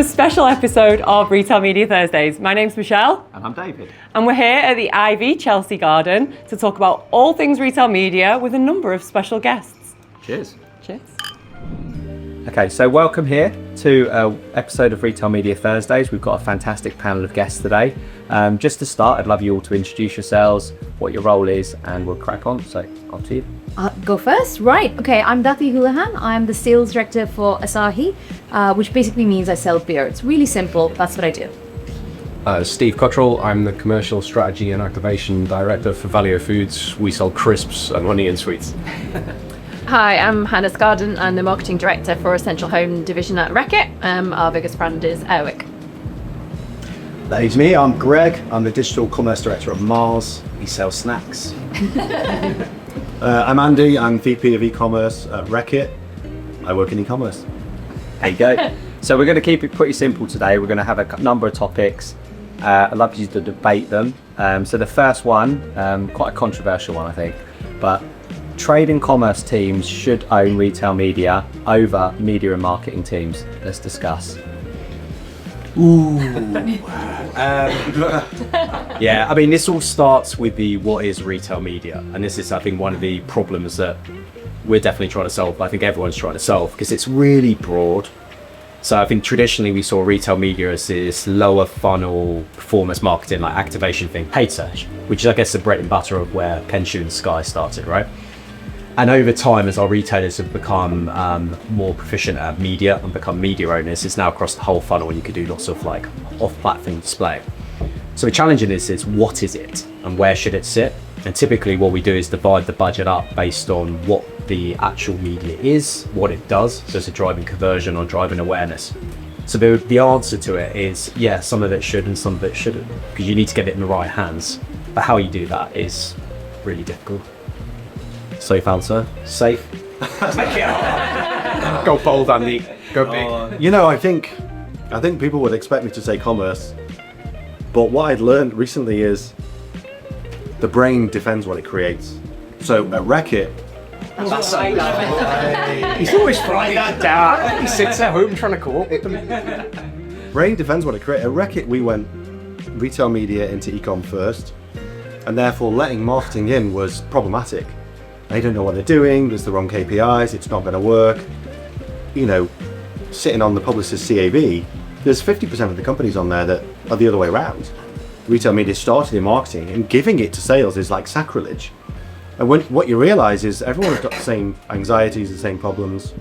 another special episode of Retail Media Thursdays. My name's Michelle. And I'm David. And we're here at the Ivy Chelsea Garden to talk about all things retail media with a number of special guests. Cheers. Cheers. Okay, so welcome here to an episode of Retail Media Thursdays. We've got a fantastic panel of guests today. Just to start, I'd love you all to introduce yourselves, what your role is, and we'll crack on. So, on to you. Go first? Right. Okay, I'm Dathi Houlihan. I'm the sales director for Asahi, which basically means I sell beer. It's really simple. That's what I do. Steve Cottrell. I'm the commercial strategy and activation director for Valio Foods. We sell crisps and honey and sweets. Hi, I'm Hannah Scarden. I'm the marketing director for Essential Home division at Reckitt. Our biggest brand is Airwick. That is me. I'm Greg. I'm the digital commerce director at Mars. We sell snacks. I'm Andy. I'm VP of e-commerce at Reckitt. I work in e-commerce. There you go. So we're going to keep it pretty simple today. We're going to have a number of topics. I'd love you to debate them. So the first one, quite a controversial one, I think, but trade and commerce teams should own retail media over media and marketing teams. Let's discuss. Ooh. Yeah, I mean, this all starts with the what is retail media, and this is, I think, one of the problems that we're definitely trying to solve. I think everyone's trying to solve because it's really broad. So I think traditionally we saw retail media as this lower funnel performance marketing, like activation thing, paid search, which is, I guess, the bread and butter of where Penshu and Skai started, right? And over time, as our retailers have become more proficient at media and become media owners, it's now across the whole funnel, and you could do lots of like off-platform display. So the challenge in this is, what is it and where should it sit? And typically what we do is divide the budget up based on what the actual media is, what it does, so it's driving conversion or driving awareness. So the answer to it is, yeah, some of it should and some of it shouldn't, because you need to get it in the right hands. But how you do that is really difficult. Safe answer. Safe. Go bold, Andy. Go big. You know, I think people would expect me to say commerce, but what I'd learned recently is the brain defends what it creates. So at Reckitt, He's always flying that down. He sits at home trying to co-op with them. brain defends what it creates. At Reckitt, we went retail media into e-com first, and therefore letting marketing in was problematic. They don't know what they're doing, there's the wrong KPIs, it's not going to work. You know, sitting on the publicist CAB, there's 50% of the companies on there that are the other way around. Retail media started in marketing, and giving it to sales is like sacrilege. And what you realise is everyone's got the same anxieties, the same problems,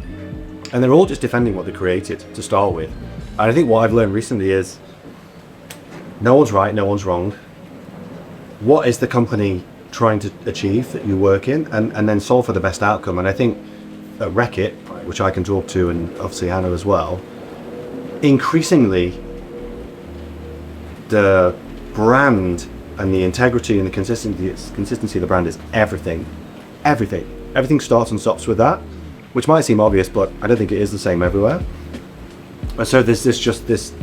and they're all just defending what they created to start with. And I think what I've learned recently is no one's right, no one's wrong. What is the company trying to achieve that you work in, and then solve for the best outcome? And I think at Reckitt, which I can talk to, and obviously Hannah as well, increasingly the brand and the integrity and the consistency of the brand is everything. Everything starts and stops with that, which might seem obvious, but I don't think it is the same everywhere. And so there's this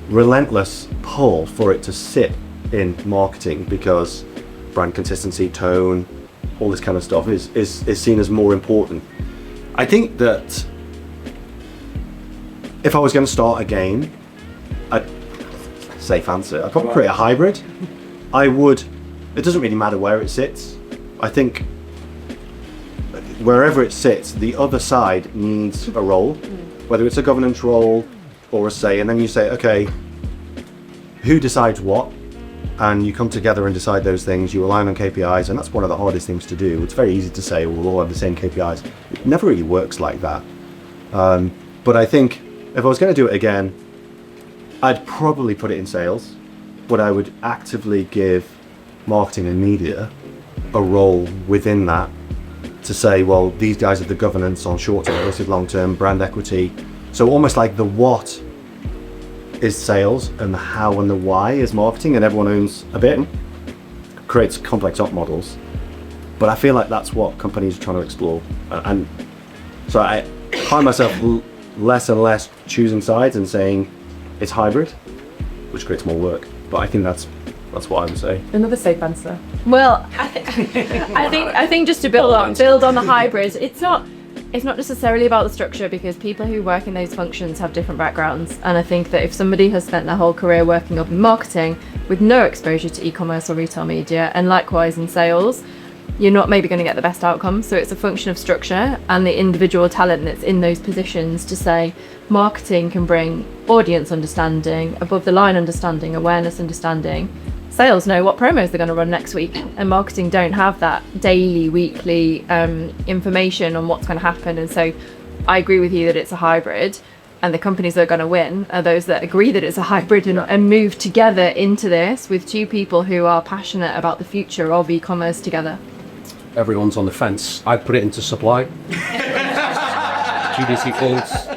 relentless pull for it to sit in marketing, because brand consistency, tone, all this kind of stuff is seen as more important. I think that if I was going to start again, safe answer, I'd probably create a hybrid. It doesn't really matter where it sits. I think wherever it sits, the other side needs a role, whether it's a governance role or a say, and then you say, okay, who decides what? And you come together and decide those things, you align on KPIs, and that's one of the hardest things to do. It's very easy to say, we'll all have the same KPIs. It never really works like that. But I think if I was going to do it again, I'd probably put it in sales, but I would actively give marketing and media a role within that to say, well, these guys are the governance on short-term versus long-term brand equity. So almost like the what is sales and the how and the why is marketing, and everyone owns a bit, creates complex op models. But I feel like that's what companies are trying to explore, and so I find myself less and less choosing sides and saying it's hybrid, which creates more work. But I think that's what I would say. Another safe answer. Well, I think just to build on the hybrids, it's not It's not necessarily about the structure, because people who work in those functions have different backgrounds. And I think that if somebody has spent their whole career working up in marketing with no exposure to e-commerce or retail media, and likewise in sales, you're not maybe going to get the best outcome. So it's a function of structure and the individual talent that's in those positions to say marketing can bring audience understanding, above the line understanding, awareness understanding. Sales know what promos they're going to run next week, and marketing don't have that daily, weekly information on what's going to happen. And so I agree with you that it's a hybrid, and the companies that are going to win are those that agree that it's a hybrid and move together into this with two people who are passionate about the future of e-commerce together. Everyone's on the fence. I'd put it into supply. GDC calls.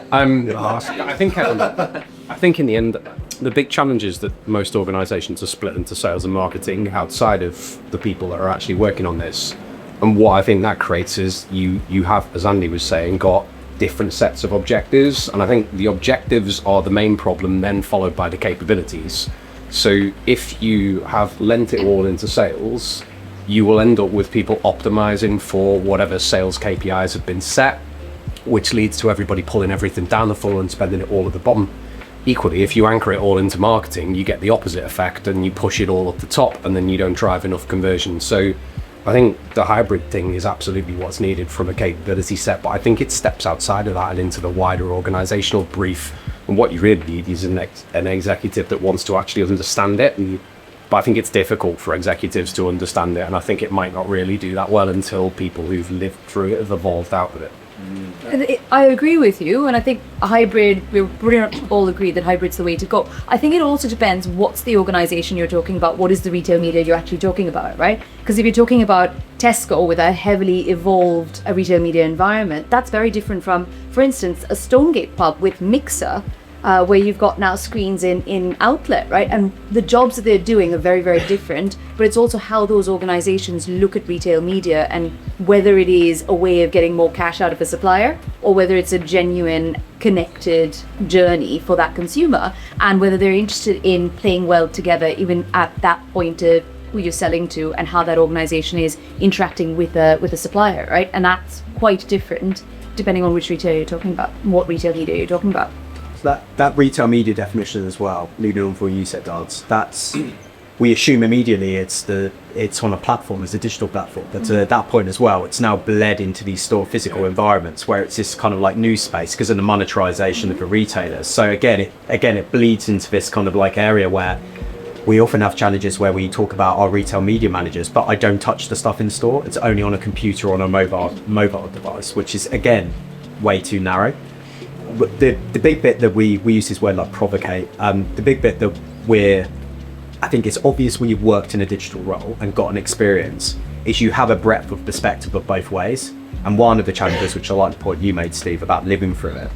I think in the end, the big challenge is that most organisations are split into sales and marketing outside of the people that are actually working on this. And what I think that creates is you have, as Andy was saying, got different sets of objectives. And I think the objectives are the main problem, then followed by the capabilities. So if you have lent it all into sales, you will end up with people optimizing for whatever sales KPIs have been set, which leads to everybody pulling everything down the funnel and spending it all at the bottom. Equally, if you anchor it all into marketing, you get the opposite effect and you push it all up the top, and then you don't drive enough conversion. So I think the hybrid thing is absolutely what's needed from a capability set, but I think it steps outside of that and into the wider organizational brief. And what you really need is an executive that wants to actually understand it. But I think it's difficult for executives to understand it, and I think it might not really do that well until people who've lived through it have evolved out of it. I agree with you, and I think a hybrid, we're pretty much all agree that hybrid's the way to go. I think it also depends what's the organization you're talking about, what is the retail media you're actually talking about, right? Because if you're talking about Tesco with a heavily evolved retail media environment, that's very different from, for instance, a Stonegate pub with Mixer, where you've got now screens in outlet, right? And the jobs that they're doing are very, very different, but it's also how those organizations look at retail media and whether it is a way of getting more cash out of a supplier or whether it's a genuine connected journey for that consumer, and whether they're interested in playing well together even at that point of who you're selling to and how that organization is interacting with a supplier, right? And that's quite different depending on which retailer you're talking about, what retail media you're talking about. That retail media definition as well, leading on from what you said, Dance, that's, we assume immediately it's on a platform, it's a digital platform. But at that point as well, it's now bled into these store physical environments where it's this kind of like new space because of the monetization of the retailers. So again, it bleeds into this kind of like area where we often have challenges where we talk about our retail media managers, but I don't touch the stuff in store. It's only on a computer or on a mobile device, which is again way too narrow. But the big bit that we use this word like provocate. The big bit that I think it's obvious when you've worked in a digital role and got an experience is you have a breadth of perspective of both ways. And one of the challenges, which I like the point you made, Steve, about living through it,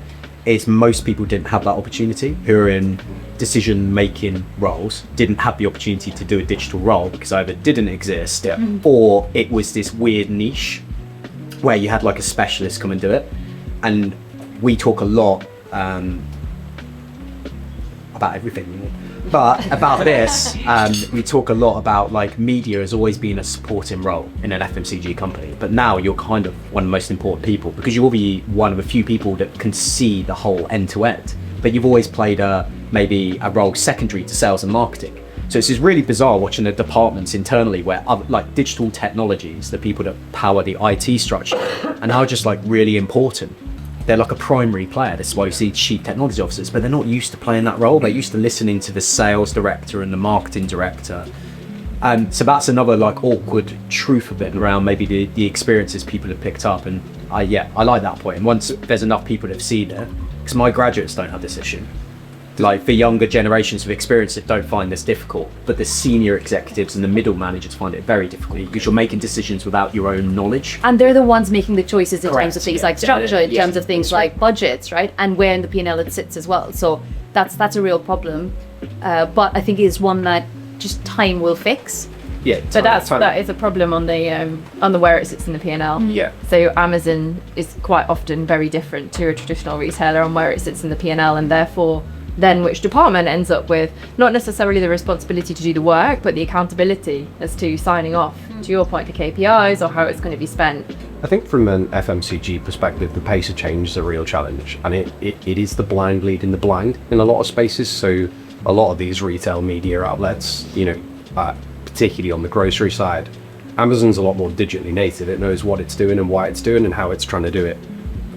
is most people didn't have that opportunity who are in decision-making roles, didn't have the opportunity to do a digital role because either didn't exist or it was this weird niche where you had like a specialist come and do it. And we talk a lot about everything, but about this, we talk a lot about like media has always been a supporting role in an FMCG company, but now you're kind of one of the most important people because you will be one of a few people that can see the whole end to end, but you've always played maybe a role secondary to sales and marketing. So it's just really bizarre watching the departments internally where like digital technologies, the people that power the IT structure, and how just like really important. They're like a primary player. This is why you see chief technology officers, but they're not used to playing that role. They're used to listening to the sales director and the marketing director. So that's another like awkward truth of it around maybe the experiences people have picked up. And I like that point. And once there's enough people that have seen it, because my graduates don't have this issue. Like the younger generations of experience that don't find this difficult, but the senior executives and the middle managers find it very difficult because you're making decisions without your own knowledge. And they're the ones making the choices in Correct, terms of things like structure, in terms of things like budgets, right? And where in the P&L it sits as well. So that's a real problem. But I think it is one that just time will fix. Yeah, But that is a problem on the where it sits in the P&L. Yeah. So Amazon is quite often very different to a traditional retailer on where it sits in the P&L, and therefore then which department ends up with not necessarily the responsibility to do the work, but the accountability as to signing off, to your point, for KPIs or how it's going to be spent. I think from an FMCG perspective, the pace of change is a real challenge, and it is the blind leading the blind in a lot of spaces. So a lot of these retail media outlets, particularly on the grocery side, Amazon's a lot more digitally native. It knows what it's doing and why it's doing and how it's trying to do it.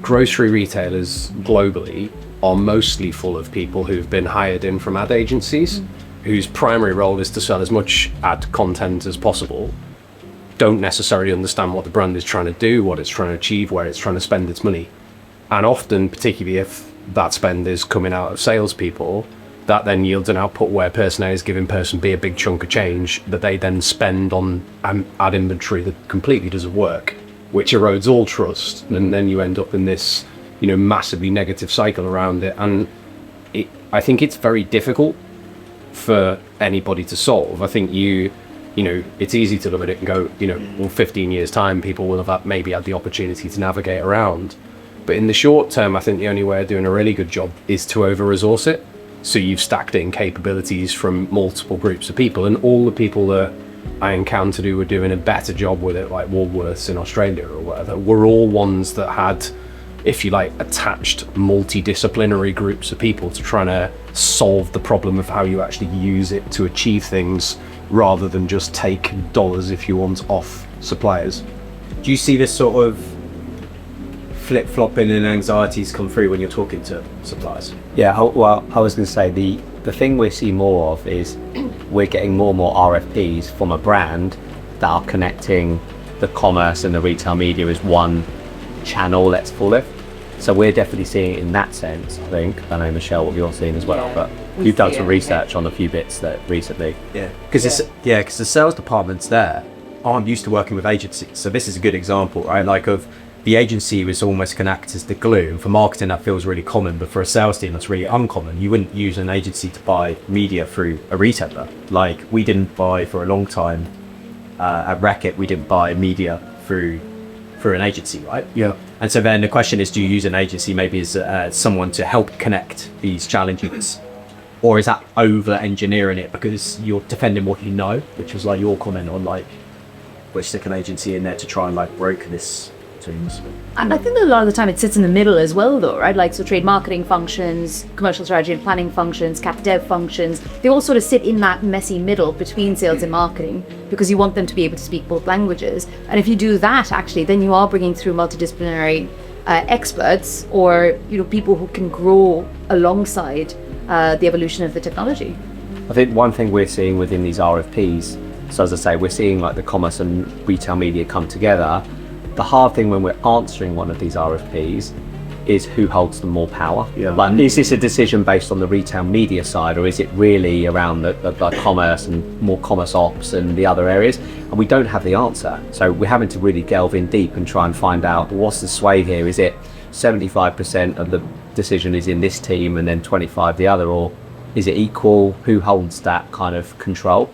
Grocery retailers globally are mostly full of people who've been hired in from ad agencies, whose primary role is to sell as much ad content as possible, don't necessarily understand what the brand is trying to do, what it's trying to achieve, where it's trying to spend its money. And often, particularly if that spend is coming out of salespeople, that then yields an output where person A is giving person B a big chunk of change that they then spend on ad inventory that completely doesn't work, which erodes all trust. And then you end up in this, massively negative cycle around it. And I think it's very difficult for anybody to solve. I think it's easy to look at it and go, well, 15 years time, people will have maybe had the opportunity to navigate around. But in the short term, I think the only way of doing a really good job is to over-resource it. So you've stacked in capabilities from multiple groups of people, and all the people that I encountered who were doing a better job with it, like Woolworths in Australia or whatever, were all ones that had, if you like, attached multidisciplinary groups of people to trying to solve the problem of how you actually use it to achieve things, rather than just take dollars, if you want, off suppliers. Do you see this sort of flip-flopping and anxieties come through when you're talking to suppliers? Yeah, well, I was going to say the thing we see more of is we're getting more and more RFPs from a brand that are connecting the commerce and the retail media as one channel, let's call it. So we're definitely seeing it in that sense, I think. I know, Michelle, what you're seeing as well, but you've done some research on a few bits that recently. Yeah, because the sales departments there aren't used to working with agencies. So this is a good example, right? Like of the agency was almost can act as the glue. And for marketing, that feels really common, but for a sales team, that's really uncommon. You wouldn't use an agency to buy media through a retailer. Like we didn't buy for a long time at Reckitt, we didn't buy media through an agency, right? Yeah. And so then the question is, do you use an agency maybe as someone to help connect these challenges? Or is that over engineering it because you're defending what you know, which was like your comment on like, we'll stick an agency in there to try and like broker this teams. And I think that a lot of the time it sits in the middle as well though, right? Like, so trade marketing functions, commercial strategy and planning functions, cap dev functions, they all sort of sit in that messy middle between sales and marketing, because you want them to be able to speak both languages. And if you do that, actually, then you are bringing through multidisciplinary experts, or people who can grow alongside the evolution of the technology. I think one thing we're seeing within these RFPs, so as I say, we're seeing like the commerce and retail media come together. The hard thing when we're answering one of these RFPs is who holds the more power. Yeah. Like, is this a decision based on the retail media side, or is it really around the commerce and more commerce ops and the other areas? And we don't have the answer. So we're having to really delve in deep and try and find out what's the sway here. Is it 75% of the decision is in this team and then 25 the other, or is it equal? Who holds that kind of control?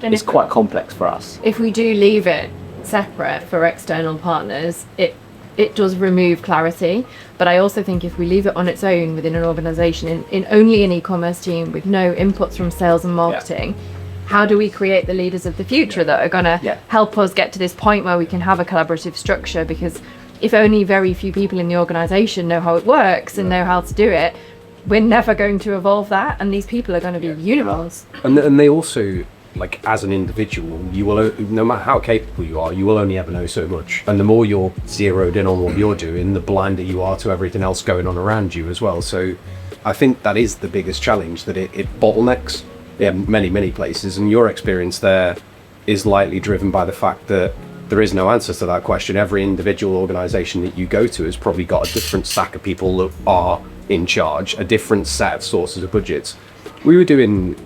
And It's quite complex for us. If we do leave it separate for external partners, it does remove clarity. But I also think if we leave it on its own within an organization, in only an e-commerce team with no inputs from sales and marketing, how do we create the leaders of the future that are going to help us get to this point where we can have a collaborative structure? Because if only very few people in the organization know how it works and know how to do it, we're never going to evolve that, and these people are going to be unicorns. And they also, like, as an individual, you will, no matter how capable you are, you will only ever know so much. And the more you're zeroed in on what you're doing, the blinder you are to everything else going on around you as well. So I think that is the biggest challenge, that it bottlenecks many places. And your experience there is lightly driven by the fact that there is no answer to that question. Every individual organization that you go to has probably got a different stack of people that are in charge, a different set of sources of budgets. We were doing,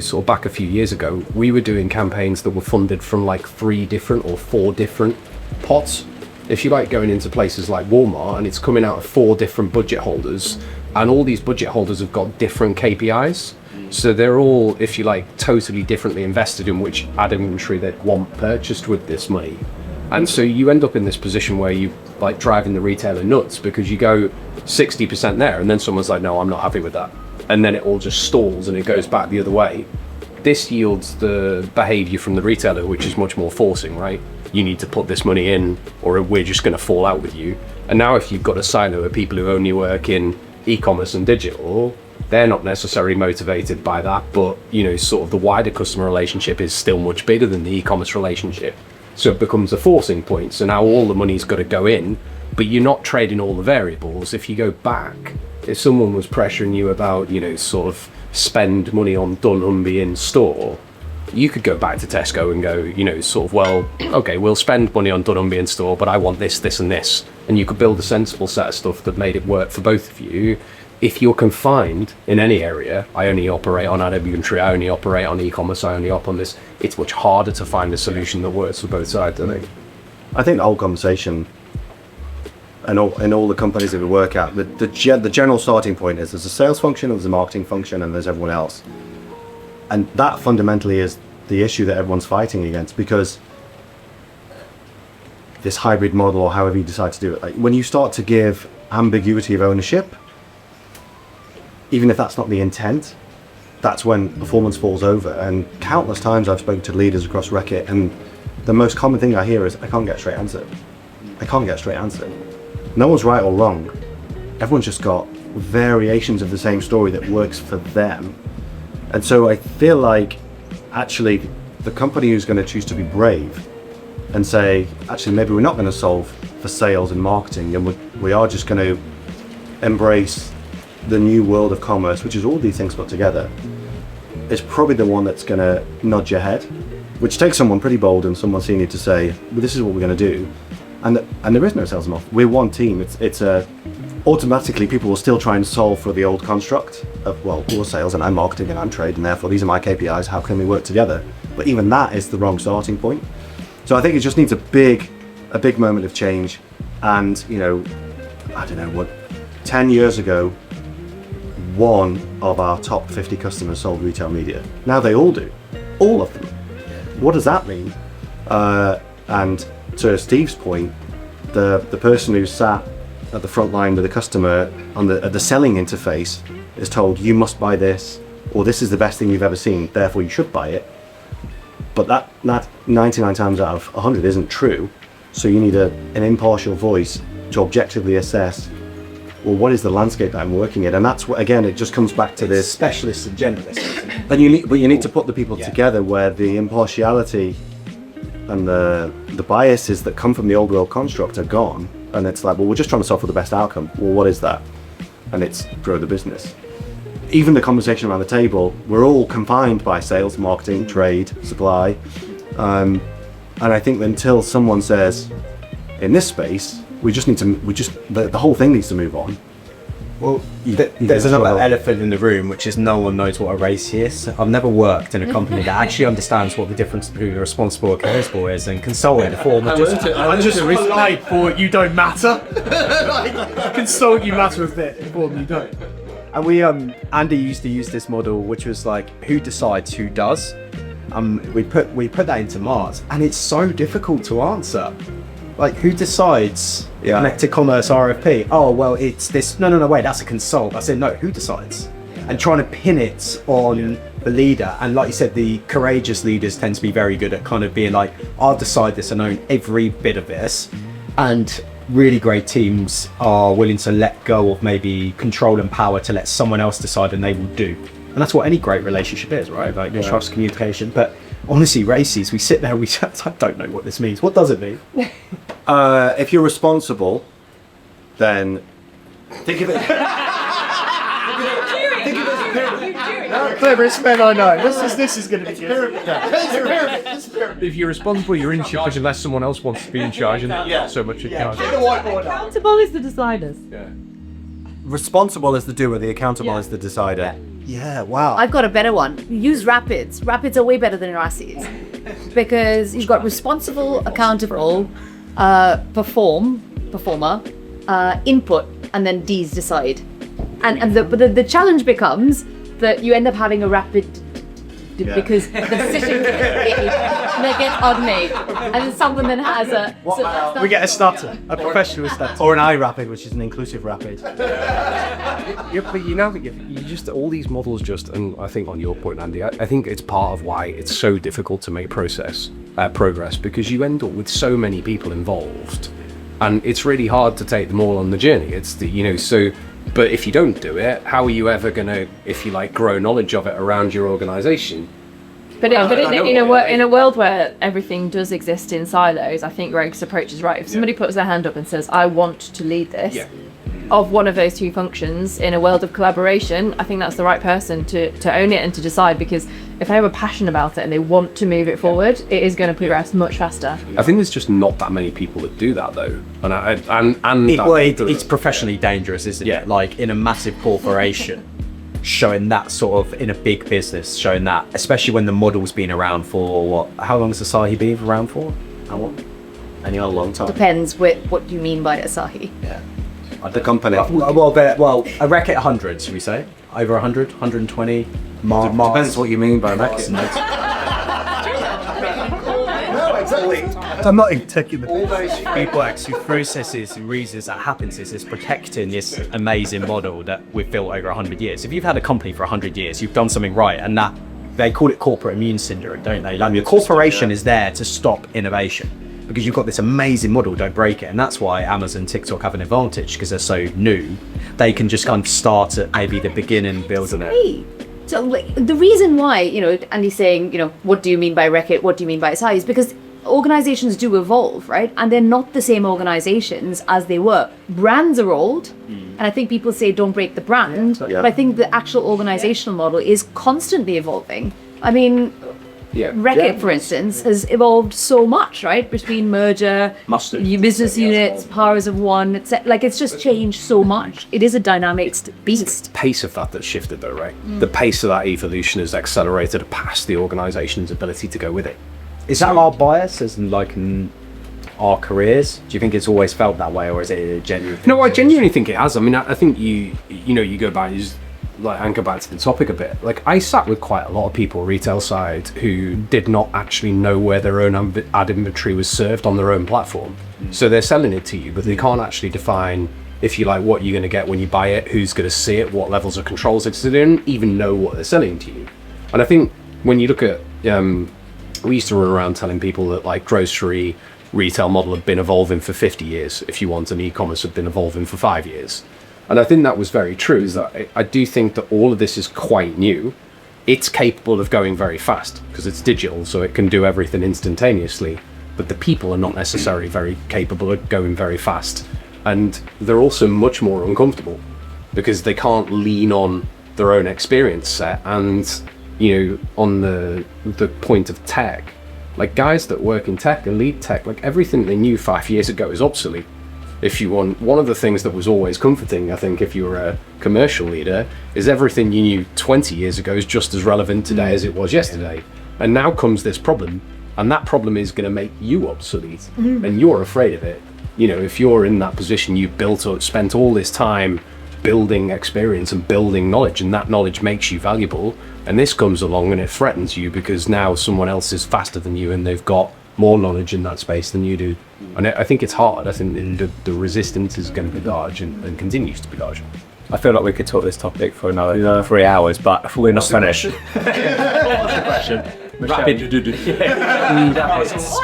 sort of back a few years ago, we were doing campaigns that were funded from like 3 different or 4 different pots. If you like going into places like Walmart and it's coming out of 4 different budget holders, and all these budget holders have got different KPIs. So they're all, if you like, totally differently invested in which ad inventory they'd want purchased with this money. And so you end up in this position where you like driving the retailer nuts, because you go 60% there and then someone's like, no, I'm not happy with that. And then it all just stalls and it goes back the other way. This yields the behavior from the retailer, which is much more forcing, right? you need to put this money in or we're just going to fall out with you. And now if you've got a silo of people who only work in e-commerce and digital, they're not necessarily motivated by that, but sort of the wider customer relationship is still much bigger than the e-commerce relationship. So it becomes a forcing point. So now all the money's got to go in, but you're not trading all the variables. If you go back, if someone was pressuring you about, sort of spend money on dunnhumby in store, you could go back to Tesco and go, sort of, well, okay, we'll spend money on dunnhumby in store, but I want this, this and this. And you could build a sensible set of stuff that made it work for both of you. If you're confined in any area, I only operate on ad inventory, I only operate on e-commerce, I only operate on this, it's much harder to find a solution that works for both sides, I think. I think the whole conversation and all the companies that we work at, the general starting point is there's a sales function, there's a marketing function, and there's everyone else. And that fundamentally is the issue that everyone's fighting against, because this hybrid model, or however you decide to do it, like when you start to give ambiguity of ownership, even if that's not the intent, that's when performance falls over. And countless times I've spoken to leaders across Reckitt, and the most common thing I hear is, I can't get a straight answer. I can't get a straight answer. No one's right or wrong. Everyone's just got variations of the same story that works for them. And so I feel like actually the company who's going to choose to be brave and say, actually, maybe we're not going to solve for sales and marketing, and we are just going to embrace the new world of commerce, which is all these things put together, is probably the one that's going to nod your head, which takes someone pretty bold and someone senior to say, well, this is what we're going to do. And there is no sales and marketing. We're one team. It's automatically people will still try and solve for the old construct of, well, you're sales and I'm marketing and I'm trade, and therefore these are my KPIs, how can we work together? But even that is the wrong starting point. So I think it just needs a big moment of change. And I don't know what, 10 years ago, one of our top 50 customers sold retail media. Now they all do, all of them. What does that mean? And to Steve's point, the person who sat at the front line with the customer at the selling interface is told, you must buy this, or this is the best thing you've ever seen, therefore you should buy it. But that 99 times out of 100 isn't true. So you need an impartial voice to objectively assess, well, what is the landscape that I'm working in? And that's what, again, it just comes back to this specialist and generalist. and you need to put the people together where the impartiality and the biases that come from the old world construct are gone. And it's like, well, we're just trying to solve for the best outcome. Well, what is that? And it's grow the business. Even the conversation around the table, we're all confined by sales, marketing, trade, supply. And I think that until someone says, in this space, the whole thing needs to move on. Well, there's another elephant in the room, which is no one knows what a race is. I've never worked in a company that actually understands what the difference between a responsible accountable is and consulting. I'm just polite for you don't matter. Consult you matter a bit, for you don't. And we, Andy used to use this model, which was like, who decides who does? We put that into Mars, and it's so difficult to answer. Like, who decides connected commerce RFP? Oh, well, it's this. No, wait, that's a consult. I said, no, who decides? And trying to pin it on the leader. And like you said, the courageous leaders tend to be very good at kind of being like, I'll decide this and own every bit of this. And really great teams are willing to let go of maybe control and power to let someone else decide, and they will do. And that's what any great relationship is, right? Like trust, communication. But honestly, races, we sit there, I don't know what this means. What does it mean? If you're responsible, then think of it. Cleverest men I know. This is going to be good. If you're responsible, you're in charge unless someone else wants to be in charge, and not so much in charge. Accountable is the deciders. Responsible is the doer, the accountable is the decider. Yeah, wow. I've got a better one. Use rapids. Rapids are way better than RACs because you've got responsible, accountable, performer, input, and then D's decide. And the challenge becomes that you end up having a rapid because the decision that gets odd made, and then someone then has a. We get a stutter, a professional stutter. Or an iRapid, which is an inclusive rapid. Yeah, but you just all these models just, and I think on your point, Andy, I think it's part of why it's so difficult to make progress, because you end up with so many people involved, and it's really hard to take them all on the journey. It's so. But if you don't do it, how are you ever gonna, if you like, grow knowledge of it around your organisation? But in a world where everything does exist in silos, I think Rogue's approach is right. If somebody puts their hand up and says, I want to lead this of one of those two functions in a world of collaboration, I think that's the right person to own it and to decide, because if they have a passion about it and they want to move it forward, it is going to progress much faster. I think there's just not that many people that do that though. It's professionally dangerous, isn't it? Like in a massive corporation, showing that sort of in a big business, showing that, especially when the model's been around for how long has Asahi been around for? How long? Any other long time? Depends what you mean by Asahi. Yeah. The company. Well, a Reckitt 100, should we say? Over 100, 120? Depends what you mean by Reckitt. I'm not taking all those feedbacks through processes and reasons that happens is protecting this amazing model that we've built over 100 years. If you've had a company for 100 years, you've done something right, and that they call it corporate immune syndrome, don't they? Like, the corporation is there to stop innovation because you've got this amazing model, don't break it. And that's why Amazon, TikTok have an advantage, because they're so new. They can just kind of start at maybe the beginning, building it. So the reason why, Andy's saying, what do you mean by Reckitt? What do you mean by Asahi? Is because organizations do evolve, right? And they're not the same organizations as they were. Brands are old, and I think people say don't break the brand, but I think the actual organizational model is constantly evolving. I mean, Reckitt, for instance, has evolved so much, right? Between merger, new business units, powers of one, etc. Like, it's just changed so much. It is a dynamic beast. It's the pace of that's shifted though, right? The pace of that evolution has accelerated past the organisation's ability to go with it. Is that our bias as in our careers? Do you think it's always felt that way, or is it a genuine thing? No, I genuinely think it has. I mean, I think you go back, you just like anchor back to the topic a bit. Like, I sat with quite a lot of people retail side who did not actually know where their own ad inventory was served on their own platform. So they're selling it to you, but they can't actually define, if you like, what you're going to get when you buy it, who's going to see it, what levels of controls it's in, even know what they're selling to you. And I think when you look at, we used to run around telling people that like grocery retail model had been evolving for 50 years, if you want, and e-commerce had been evolving for 5 years. And I think that was very true, is that I do think that all of this is quite new. It's capable of going very fast because it's digital, so it can do everything instantaneously, but the people are not necessarily very capable of going very fast. And they're also much more uncomfortable because they can't lean on their own experience set. And, on the point of tech, like guys that work in tech and lead tech, like everything they knew 5 years ago is obsolete. If you want, one of the things that was always comforting, I think, if you were a commercial leader, is everything you knew 20 years ago is just as relevant today as it was yesterday. And now comes this problem, and that problem is going to make you obsolete, and you're afraid of it. If you're in that position, you've spent all this time building experience and building knowledge, and that knowledge makes you valuable, and this comes along and it threatens you because now someone else is faster than you and they've got more knowledge in that space than you do. And I think it's hard. I think the resistance is going to be large and continues to be large. I feel like we could talk this topic for another 3 hours, but we're not finished. Rapid. Well,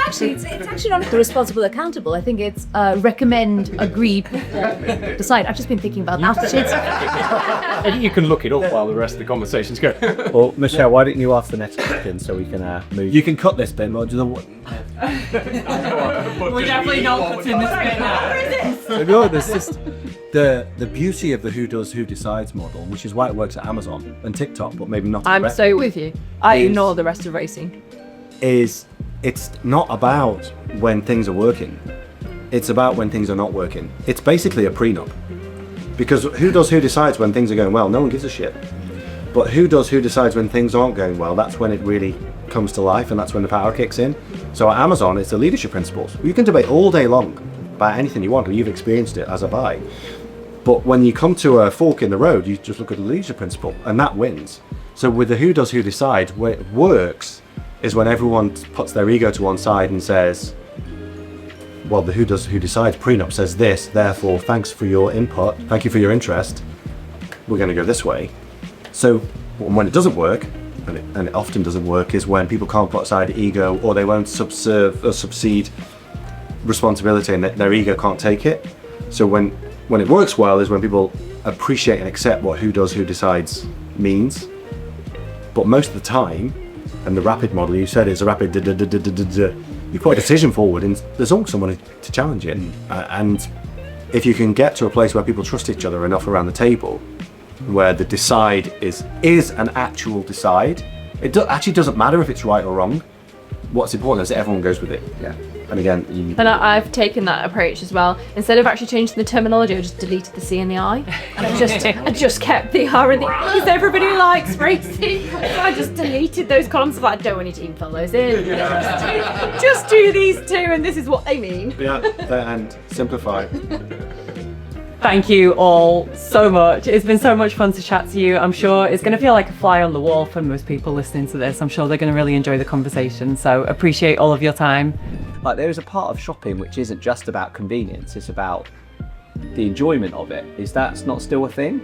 actually, it's actually not the responsible accountable. I think it's recommend, agree, decide. I've just been thinking about that shit. You can look it up while the rest of the conversations go. Well, Michelle, why don't you ask the next question so we can move? You can cut this bit, but do you know what? We're definitely not putting this bit now. No, there's just the beauty of the who does, who decides model, which is why it works at Amazon and TikTok, but maybe not. I'm so with you. I ignore the rest of racing. It's not about when things are working. It's about when things are not working. It's basically a prenup. Because who does, who decides when things are going well? No one gives a shit. But who does, who decides when things aren't going well? That's when it really comes to life, and that's when the power kicks in. So at Amazon, it's the leadership principles. You can debate all day long about anything you want, or you've experienced it as a buy. But when you come to a fork in the road, you just look at the leadership principle, and that wins. So with the who does, who decides, where it works is when everyone puts their ego to one side and says, well, the who decides prenup says this, therefore thanks for your input, thank you for your interest, we're going to go this way. So when it doesn't work, and it often doesn't work, is when people can't put aside ego, or they won't subsede responsibility, and their ego can't take it. So when it works well is when people appreciate and accept what who decides means. But most of the time, and the rapid model you said is a rapid you put a decision forward and there's always someone to challenge it. And if you can get to a place where people trust each other enough around the table, where the decide is an actual decide, it actually doesn't matter if it's right or wrong. What's important is that everyone goes with it. Yeah. And again, And I've taken that approach as well. Instead of actually changing the terminology, I just deleted the C and the I. And I just kept the R and the E, because everybody likes racing. So I just deleted those columns. I don't want you to even fill those in. Just do these two, and this is what they mean. yeah, and simplify. Thank you all so much. It's been so much fun to chat to you. I'm sure it's going to feel like a fly on the wall for most people listening to this. I'm sure they're going to really enjoy the conversation. So appreciate all of your time. Like, there is a part of shopping which isn't just about convenience, it's about the enjoyment of it. Is that not still a thing?